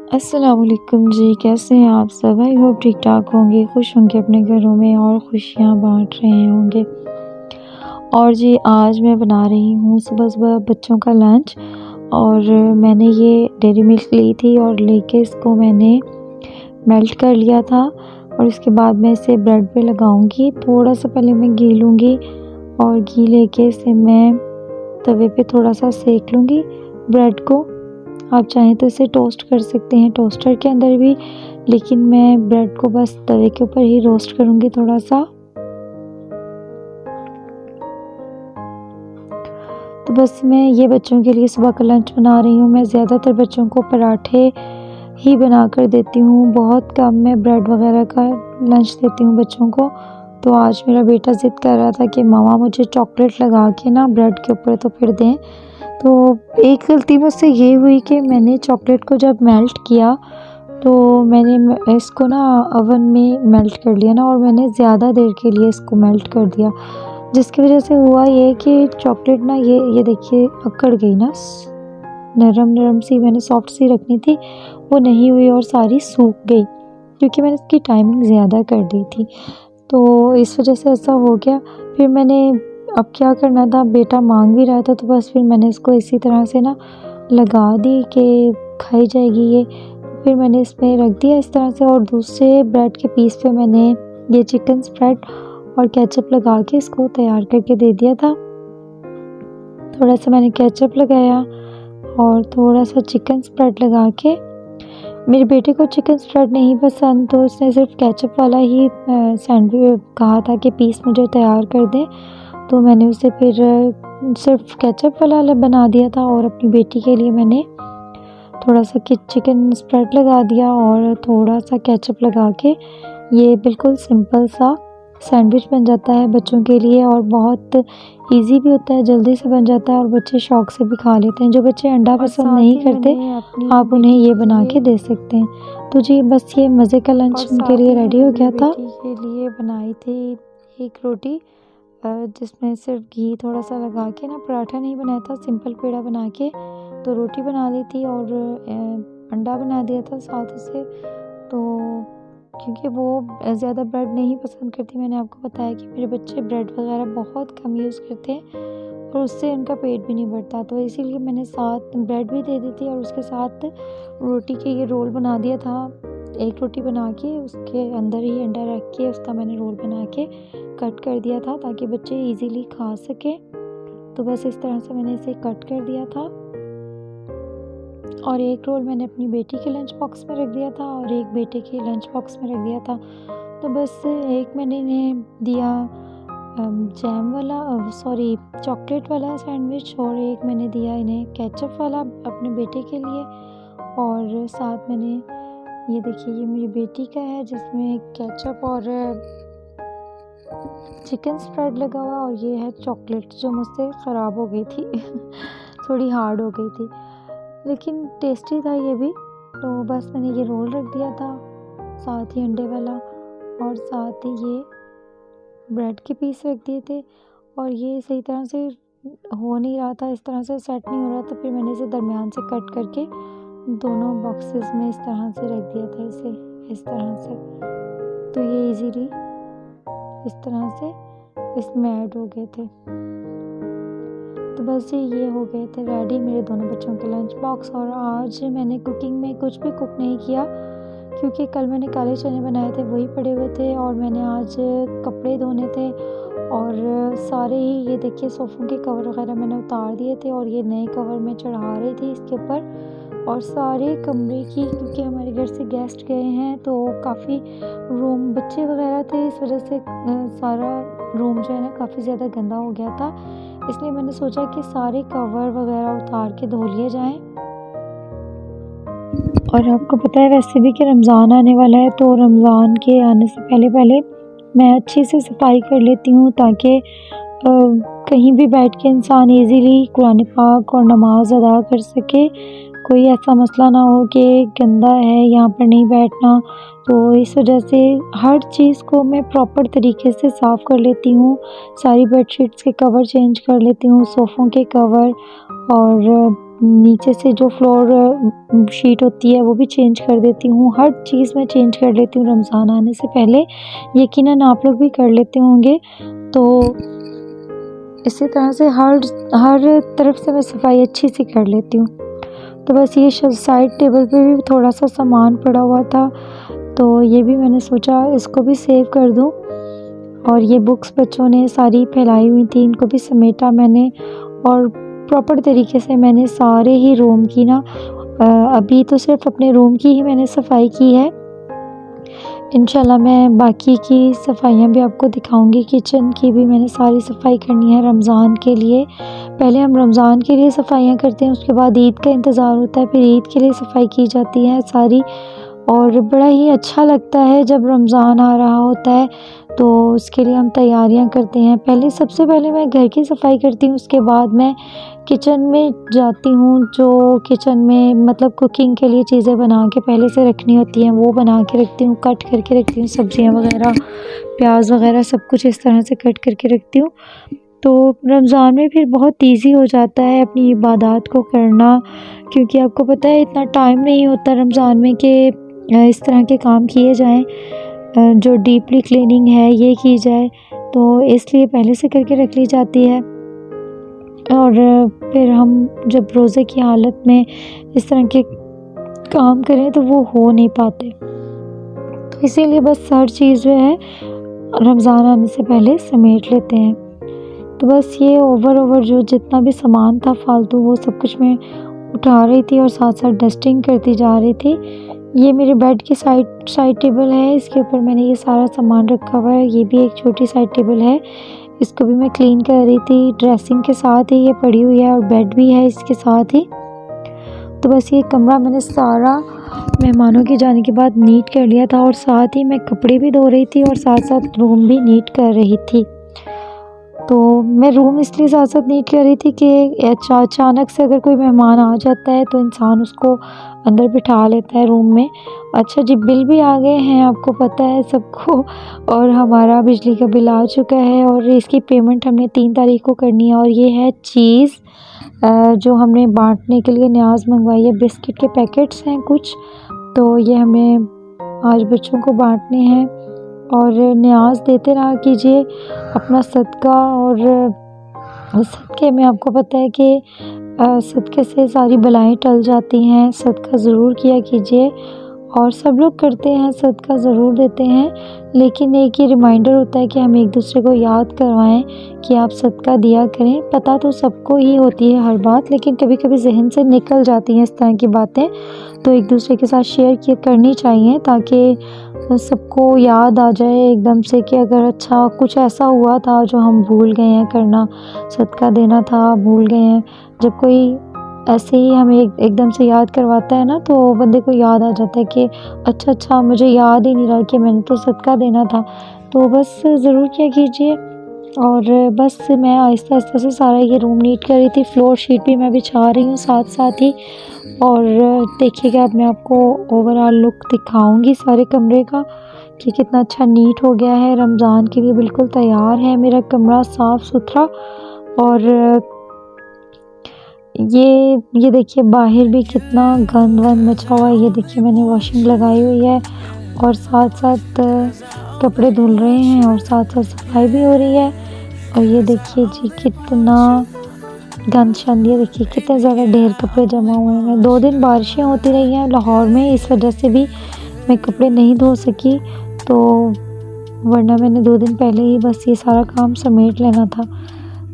अस्सलाम वालेकुम जी, कैसे हैं आप सब? आई होप ठीक-ठाक होंगे, खुश होंगे अपने घरों में और खुशियाँ बाँट रहे होंगे। और जी आज मैं बना रही हूँ सुबह-सुबह बच्चों का लंच और मैंने ये डेयरी मिल्क ली थी और लेके इसको मैंने मेल्ट कर लिया था और इसके बाद मैं इसे ब्रेड पे लगाऊँगी। थोड़ा-सा पहले मैं घी लूँगी और घी लेके इसे मैं तवे पे थोड़ा-सा सेक लूँगी ब्रेड को। आप चाहें तो इसे टोस्ट कर सकते हैं टोस्टर के अंदर भी, लेकिन मैं ब्रेड को बस तवे के ऊपर ही रोस्ट करूँगी थोड़ा-सा। तो बस मैं ये बच्चों के लिए सुबह का लंच बना रही हूँ। मैं ज़्यादातर बच्चों को पराठे ही बनाकर देती हूँ, बहुत कम मैं ब्रेड वगैरह का लंच देती हूँ बच्चों को। तो आज मेरा बेटा ज़िद कर रहा था कि मम्मा मुझे चॉकलेट लगा के ना ब्रेड के ऊपर तो फिर दें। तो एक गलती मुझसे ये हुई कि मैंने चॉकलेट को जब मेल्ट किया तो मैंने इसको ना ओवन में मेल्ट कर लिया ना और मैंने ज़्यादा देर के लिए इसको मेल्ट कर दिया, जिसकी वजह से हुआ ये कि चॉकलेट ना ये देखिए अकड़ गई ना, नरम-नरम सी मैंने सॉफ्ट सी रखनी थी, वो नहीं हुई और सारी सूख गई क्योंकि मैंने इसकी टाइमिंग ज़्यादा कर दी थी। तो इस वजह से ऐसा हो गया। फिर मैंने अब क्या करना था, बेटा माँग भी रहा था तो बस फिर मैंने इसको इसी तरह से ना लगा दी कि खाई जाएगी ये। फिर मैंने इसमें रख दिया इस तरह से और दूसरे ब्रेड के पीस पे मैंने ये चिकन स्प्रेड और केचप लगा के इसको तैयार करके दे दिया था। थोड़ा-सा मैंने केचप लगाया और थोड़ा-सा चिकन स्प्रेड लगा के, मेरे बेटे को चिकन स्प्रेड नहीं पसंद तो उसने सिर्फ़ केचप वाला ही सैंडविच कहा था कि पीस मुझे तैयार कर दें। तो मैंने उसे फिर सिर्फ़ केचप वाला बना दिया था और अपनी बेटी के लिए मैंने थोड़ा-सा चिकन स्प्रेड लगा दिया और थोड़ा-सा केचप लगा के ये बिल्कुल सिंपल सा सैंडविच बन जाता है बच्चों के लिए और बहुत ईज़ी भी होता है, जल्दी से बन जाता है और बच्चे शौक़ से भी खा लेते हैं। जो बच्चे अंडा पसंद नहीं करते, आप उन्हें ये बना के दे सकते हैं। तो जी बस ये मज़े का लंच उनके लिए रेडी हो गया था। बेटी के लिए बनाई थी एक रोटी जिसमें सिर्फ घी थोड़ा-सा लगा के ना, पराठा नहीं बनाया था, सिंपल पेड़ा बना के तो रोटी बना ली थी और अंडा बना दिया था साथ उसे। तो क्योंकि वो ज़्यादा ब्रेड नहीं पसंद करती, मैंने आपको बताया कि मेरे बच्चे ब्रेड वगैरह बहुत कम यूज़ करते हैं और उससे उनका पेट भी नहीं भरता, तो इसीलिए मैंने साथ ब्रेड भी दे दी थी और उसके साथ रोटी के ये रोल बना दिया था। एक रोटी बना के उसके अंदर ही अंडा रख के उसका मैंने रोल बना के कट कर दिया था ताकि बच्चे इजीली खा सकें। तो बस इस तरह से मैंने इसे कट कर दिया था और एक रोल मैंने अपनी बेटी के लंच बॉक्स में रख दिया था और एक बेटे के लंच बॉक्स में रख दिया था। तो बस एक मैंने इन्हें दिया जैम वाला चॉकलेट वाला सैंडविच और एक मैंने दिया इन्हें केचप वाला अपने बेटे के लिए और साथ मैंने ये देखिए ये मेरी बेटी का है जिसमें केचप और चिकन स्प्रेड लगा हुआ और ये है चॉकलेट जो मुझसे ख़राब हो गई थी थोड़ी हार्ड हो गई थी, लेकिन टेस्टी था ये भी। तो बस मैंने ये रोल रख दिया था, साथ ही अंडे वाला और साथ ही ये ब्रेड के पीस रख दिए थे और ये सही तरह से हो नहीं रहा था, इस तरह से सेट नहीं हो रहा था। फिर मैंने इसे दरमियान से कट करके दोनों बॉक्सेस में इस तरह से रख दिया था, इसे इस तरह से, तो ये इजीली इस तरह से इसमें ऐड हो गए थे। तो बस ये हो गए थे रेडी मेरे दोनों बच्चों के लंच बॉक्स। और आज मैंने कुकिंग में कुछ भी कुक नहीं किया क्योंकि कल मैंने काले चने बनाए थे, वही पड़े हुए थे और मैंने आज कपड़े धोने थे और सारे ही ये देखिए सोफ़ों के कवर वगैरह मैंने उतार दिए थे और ये नए कवर मैं चढ़ा रही थी इसके ऊपर और सारे कमरे की, क्योंकि हमारे घर से गेस्ट गए हैं तो काफ़ी रूम बच्चे वगैरह थे, इस वजह से सारा रूम जो है ना काफ़ी ज़्यादा गंदा हो गया था, इसलिए मैंने सोचा कि सारे कवर वगैरह उतार के धो लिए जाएं। और आपको पता है वैसे भी कि रमज़ान आने वाला है, तो रमज़ान के आने से पहले मैं अच्छे से सफाई कर लेती हूँ ताकि कहीं भी बैठ के इंसान इजीली कुरान पाक और नमाज अदा कर सके। कोई ऐसा मसला ना हो कि गंदा है यहाँ पर नहीं बैठना, तो इस वजह से हर चीज़ को मैं प्रॉपर तरीके से साफ़ कर लेती हूँ। सारी बेडशीट्स के कवर चेंज कर लेती हूँ, सोफ़ों के कवर और नीचे से जो फ्लोर शीट होती है वो भी चेंज कर देती हूँ। हर चीज़ मैं चेंज कर लेती हूँ रमज़ान आने से पहले। यकीनन आप लोग भी कर लेते होंगे। तो इसी तरह से हर तरफ से मैं सफाई अच्छी सी कर लेती हूँ। तो बस ये साइड टेबल पे भी थोड़ा-सा सामान पड़ा हुआ था, तो ये भी मैंने सोचा इसको भी सेव कर दूँ। और ये बुक्स बच्चों ने सारी फैलाई हुई थी, इनको भी समेटा मैंने और प्रॉपर तरीके से मैंने सारे ही रूम की ना अभी तो सिर्फ़ अपने रूम की ही मैंने सफाई की है। इंशाल्लाह मैं बाकी की सफाइयाँ भी आपको दिखाऊँगी। किचन की भी मैंने सारी सफाई करनी है रमज़ान के लिए। पहले हम रमज़ान के लिए सफाइयाँ करते हैं, उसके बाद ईद का इंतज़ार होता है, फिर ईद के लिए सफाई की जाती है सारी। और बड़ा ही अच्छा लगता है जब रमज़ान आ रहा होता है, तो उसके लिए हम तैयारियां करते हैं। सबसे पहले मैं घर की सफाई करती हूँ, उसके बाद मैं किचन में जाती हूँ। जो किचन में मतलब कुकिंग के लिए चीज़ें बना के पहले से रखनी होती हैं वो बना के रखती हूँ, कट करके रखती हूँ, सब्जियाँ वगैरह, प्याज वगैरह सब कुछ इस तरह से कट करके रखती हूँ। तो रमज़ान में फिर बहुत ईज़ी हो जाता है अपनी इबादत को करना, क्योंकि आपको पता है इतना टाइम नहीं होता रमज़ान में कि इस तरह के काम किए जाएँ, जो डीपली क्लीनिंग है ये की जाए, तो इसलिए पहले से करके रख ली जाती है। और फिर हम जब रोज़े की हालत में इस तरह के काम करें तो वो हो नहीं पाते, तो इसीलिए बस हर चीज़ जो है रमज़ान आने से पहले समेट लेते हैं। तो बस ये ओवर जो जितना भी सामान था फालतू वो सब कुछ मैं उठा रही थी और साथ-साथ डस्टिंग करती जा रही थी। ये मेरे बेड की साइड टेबल है, इसके ऊपर मैंने ये सारा सामान रखा हुआ है। ये भी एक छोटी साइड टेबल है, इसको भी मैं क्लीन कर रही थी। ड्रेसिंग के साथ ही ये पड़ी हुई है और बेड भी है इसके साथ ही। तो बस ये कमरा मैंने सारा मेहमानों के जाने के बाद नीट कर लिया था और साथ ही मैं कपड़े भी धो रही थी और साथ-साथ रूम भी नीट कर रही थी। तो मैं रूम इसलिए साथ-साथ नीट कर रही थी कि अचानक से अगर कोई मेहमान आ जाता है तो इंसान उसको अंदर बिठा लेता है रूम में। अच्छा जी, बिल भी आ गए हैं, आपको पता है सबको। और हमारा बिजली का बिल आ चुका है और इसकी पेमेंट हमने 3 तारीख को करनी है। और ये है चीज़ जो हमने बाँटने के लिए न्याज़ मंगवाई है, बिस्किट के पैकेट्स हैं कुछ, तो ये हमें आज बच्चों को बाँटने हैं। और न्याज़ देते रहा कीजिए अपना सदका। और सदक़े में आपको पता है कि सदक़े से सारी बलाएँ टल जाती हैं। सदका ज़रूर किया कीजिए, और सब लोग करते हैं, सदका ज़रूर देते हैं, लेकिन एक ये रिमाइंडर होता है कि हम एक दूसरे को याद करवाएं कि आप सदका दिया करें। पता तो सबको ही होती है हर बात, लेकिन कभी-कभी ज़हन से निकल जाती हैं इस तरह की बातें, तो एक दूसरे के साथ शेयर करनी चाहिए ताकि सबको याद आ जाए एकदम से कि अगर अच्छा कुछ ऐसा हुआ था जो हम भूल गए हैं करना, सदका देना था, भूल गए हैं। जब कोई ऐसे ही हमें एकदम से याद करवाता है ना, तो बंदे को याद आ जाता है कि अच्छा मुझे याद ही नहीं रहा कि मैंने तो सदका देना था। तो बस ज़रूर किया कीजिए। और बस मैं आहिस्ता-आहिस्ता से सारा ये रूम नीट कर रही थी, फ्लोर शीट भी मैं बिछा रही हूँ साथ-साथ ही। और देखिएगा अब मैं आपको ओवरऑल लुक दिखाऊँगी सारे कमरे का कि कितना अच्छा नीट हो गया है। रमज़ान के लिए बिल्कुल तैयार है मेरा कमरा साफ़-सुथरा। और ये देखिए बाहर भी कितना गंद-वंद मचा हुआ है। ये देखिए मैंने वॉशिंग लगाई हुई है और साथ-साथ कपड़े धुल रहे हैं और साथ-साथ सफाई भी हो रही है। और ये देखिए जी कितना गंद-शंद, ये देखिए कितने ज़्यादा ढेर कपड़े जमा हुए हैं। 2 दिन बारिशें होती रही हैं लाहौर में, इस वजह से भी मैं कपड़े नहीं धो सकी, तो वरना मैंने 2 दिन पहले ही बस ये सारा काम समेट लेना था।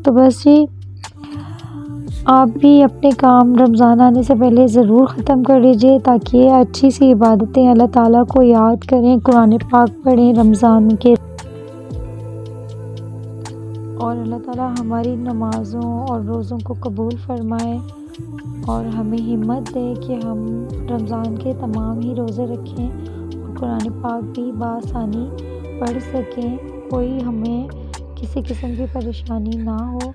तो बस जी, आप भी अपने काम रमज़ान आने से पहले ज़रूर ख़त्म कर लीजिए ताकि अच्छी सी इबादतें अल्लाह ताला को याद करें, कुरान पाक पढ़ें रमज़ान के, और अल्लाह ताला हमारी नमाज़ों और रोज़ों को कबूल फ़रमाए और हमें हिम्मत दे कि हम रमज़ान के तमाम ही रोज़े रखें और कुरान पाक भी बआसानी पढ़ सकें, कोई हमें किसी किस्म की परेशानी ना हो।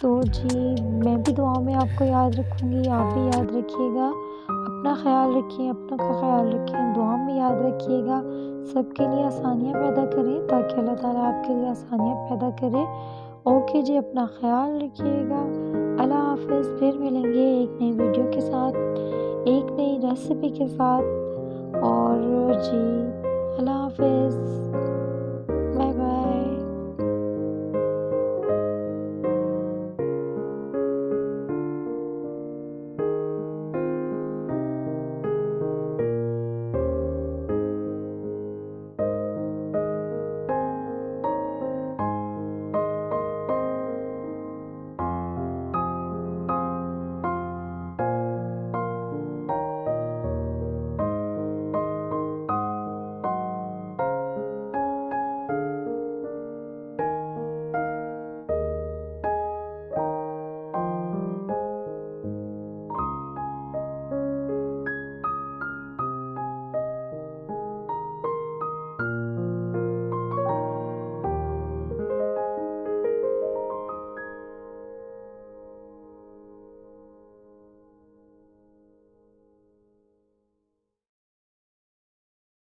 तो जी, मैं भी दुआओं में आपको याद रखूँगी, आप भी याद रखिएगा। अपना ख़्याल रखिए, अपनों का ख़्याल रखें, दुआ में याद रखिएगा। सबके लिए आसानियाँ पैदा करें ताकि अल्लाह ताला आपके लिए आसानियाँ पैदा करे। ओके जी, अपना ख़्याल रखिएगा। अल्लाह हाफ़िज़। फिर मिलेंगे एक नई वीडियो के साथ, एक नई रेसिपी के साथ। और जी, अल्लाह हाफ़िज़।